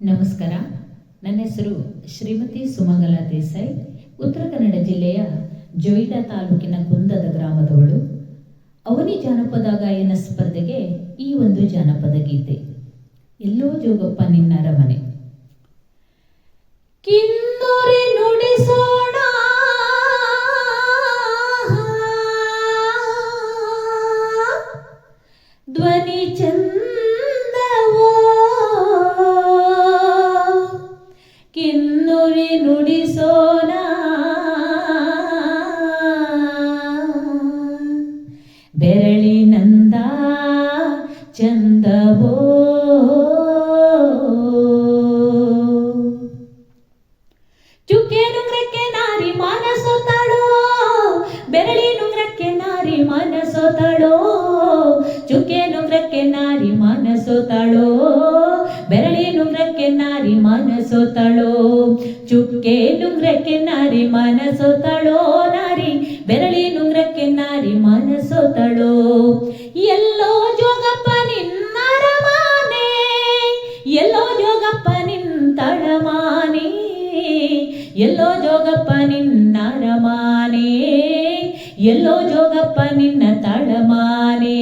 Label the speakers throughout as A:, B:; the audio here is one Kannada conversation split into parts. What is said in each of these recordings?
A: ನಮಸ್ಕಾರ. ನನ್ನ ಹೆಸರು ಶ್ರೀಮತಿ ಸುಮಂಗಲ ದೇಸಾಯಿ. ಉತ್ತರ ಕನ್ನಡ ಜಿಲ್ಲೆಯ ಜೊಯ್ಡಾ ತಾಲೂಕಿನ ಕುಂದದ ಗ್ರಾಮದವಳು. ಅವನಿ ಜಾನಪದ ಗಾಯನ ಸ್ಪರ್ಧೆಗೆ ಈ ಒಂದು ಜಾನಪದ ಗೀತೆ. ಎಲ್ಲೋ ಜೋಗಪ್ಪ ನಿನ್ನ ಅರಮನೆ. ಕಿನ್ನೂರಿ ನುಡಿಸೋಣ ಧ್ವನಿ ಚಂದವೋ, ಕಿನ್ನೂರಿ ನುಡಿಸೋಣ ಬೆರಳಿನಂದ ಚಂದವೋ. ಚುಕ್ಕೆ ನುಂಗ್ರಕ್ಕೆ ನಾರಿ ಮನಸೋತಾಳೋ, ಬೆರಳಿ ನುಂಗ್ರಕ್ಕೆ ನಾರಿ ಮನಸೋತಾಳೋ. ಚುಕ್ಕೆ ನುಂಗ್ರಕ್ಕೆ ನಾರಿ ಮನಸೋತಾಳೋ, ಬೆರಳಿ ನುಂಗ್ರಕ್ಕೆ ನಾರಿ ಮನಸೋತಾಳೋ. ಚುಕ್ಕೆ ನುಂಗ್ರಕ್ಕೆ ನಾರಿ ಮನಸೋತಾಳೋ, ನಾರಿ ಬೆರಳಿ ನುಂಗ್ರಕ್ಕೆ ನಾರಿ ಮನಸೋತಾಳೋ. ಎಲ್ಲೋ ಜೋಗಪ್ಪ ನಿನ್ನ ಅರಮನೆ, ಎಲ್ಲೋ ಜೋಗಪ್ಪ ನಿಂತಳಮಾನೆ, ಎಲ್ಲೋ ಜೋಗಪ್ಪ ನಿನ್ನ ಅರಮನೆ, ಎಲ್ಲೋ ಜೋಗಪ್ಪ ನಿನ್ನ ತಳಮಾನೆ.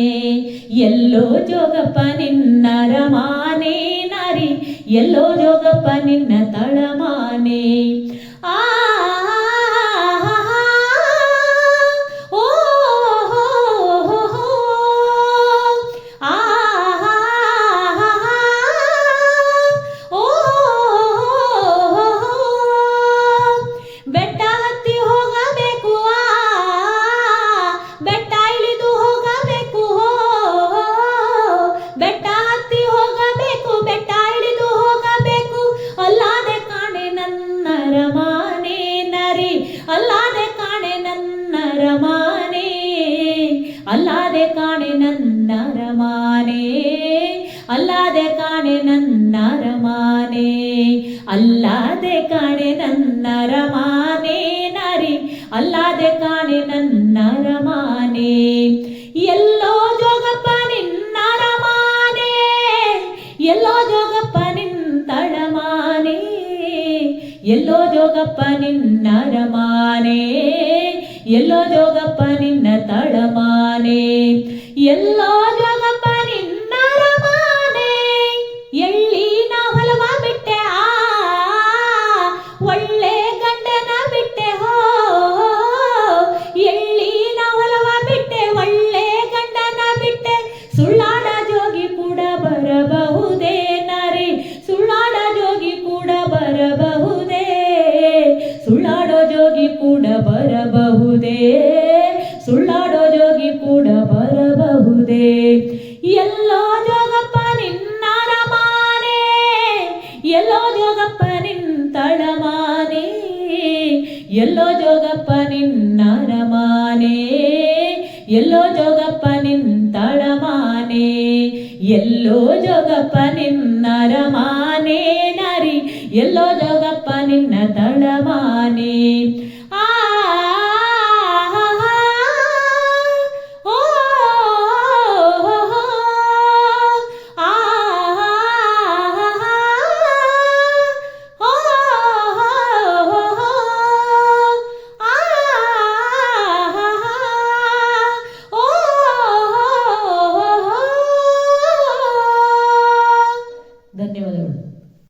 A: ಎಲ್ಲೋ ಜೋಗಪ್ಪ ನಿನ್ನ ಅರಮನೆ, ನಾರಿ ಎಲ್ಲೋ ಜೋಗಪ್ಪ ನಿನ್ನ ತಳಮಾನೆ. ಆ ಬೆಟ್ಟ ಹತ್ತಿ ಹೋಗಬೇಕು, ಬೆಟ್ಟ ಇಳಿದು ಹೋಗಬೇಕು, ಬೆಟ್ಟ ಹತ್ತಿ ಹೋಗಬೇಕು, ಬೆಟ್ಟ ಇಳಿದು ಹೋಗಬೇಕು. ಅಲ್ಲಾದೆ ಕಾಣೆ ನನ್ನ ಅರಮನೆ, ನರಿ ಅಲ್ಲಾದೆ ಕಾಣೆ ನನ್ನ ಅರಮನೆ, ಅಲ್ಲಾದೆ ಕಾಣೆ ನನ್ನ ಅರಮನೆ, ಅಲ್ಲಾದೆ ಕಾಣೆ ನನ್ನ ಅರಮನೆ, ಅಲ್ಲಾದೆ ಕಾಣೆ ನನ್ನ ಅರಮನೆ, ನಾರಿ ಅಲ್ಲಾದೆ ಕಾಣೆ ನನ್ನ ಅರಮನೆ. ಎಲ್ಲೋ ಜೋಗಪ್ಪ ನಿನ್ನ ಅರಮನೆ, ಎಲ್ಲೋ ಜೋಗಪ್ಪ ನಿಂತಳಮಾನೆ, ಎಲ್ಲೋ ಜೋಗಪ್ಪ ನಿನ್ನ ಅರಮನೆ, ಎಲ್ಲೋ ಜೋಗಪ್ಪ ನಿನ್ನ ತಳಮಾನೆ. ಎಲ್ಲೋ ಜೋಗಪ್ಪ ನಿನ್ನ ಅರಮನೆ, ಎಳ್ಳಿನ ಹೊಲವ ಬಿಟ್ಟೆ, ಒಳ್ಳೆ ಗಂಡನ ಬಿಟ್ಟೆ ಹೋ. ಎಳ್ಳಿನ ಹೊಲವ ಬಿಟ್ಟೆ, ಒಳ್ಳೆ ಗಂಡನ ಬಿಟ್ಟೆ. ಸುಳ್ಳಾಡ ಜೋಗಿ ಕೂಡ ಬರಬಹುದೇ ನಾರಿ, ಸುಳ್ಳಾಡ ಜೋಗಿ ಕೂಡ ಬರಬಹುದೇ, ಸುಳ್ಳಾಡೋ ಜೋಗಿ ಕೂಡ ಬರಬಹುದೇ, ಸುಳ್ಳಾಡೋ ಜೋಗಿ ಕೂಡ ಬರಬಹುದೇ. ಎಲ್ಲೋ ಜೋಗಪ್ಪ ನಿನ್ನ ಅರಮನೆ, ಎಲ್ಲೋ ಜೋಗಪ್ಪ ನಿಂತಳಮಾನೆ, ಎಲ್ಲೋ ಜೋಗಪ್ಪ ನಿನ್ನ ಅರಮನೆ, ಎಲ್ಲೋ ಜೋಗಪ್ಪ ನಿಂತಳಮಾನೆ. ಎಲ್ಲೋ ಜೋಗಪ್ಪ ನಿನ್ನ ಅರಮನೆ, ನಾರಿ ಎಲ್ಲೋ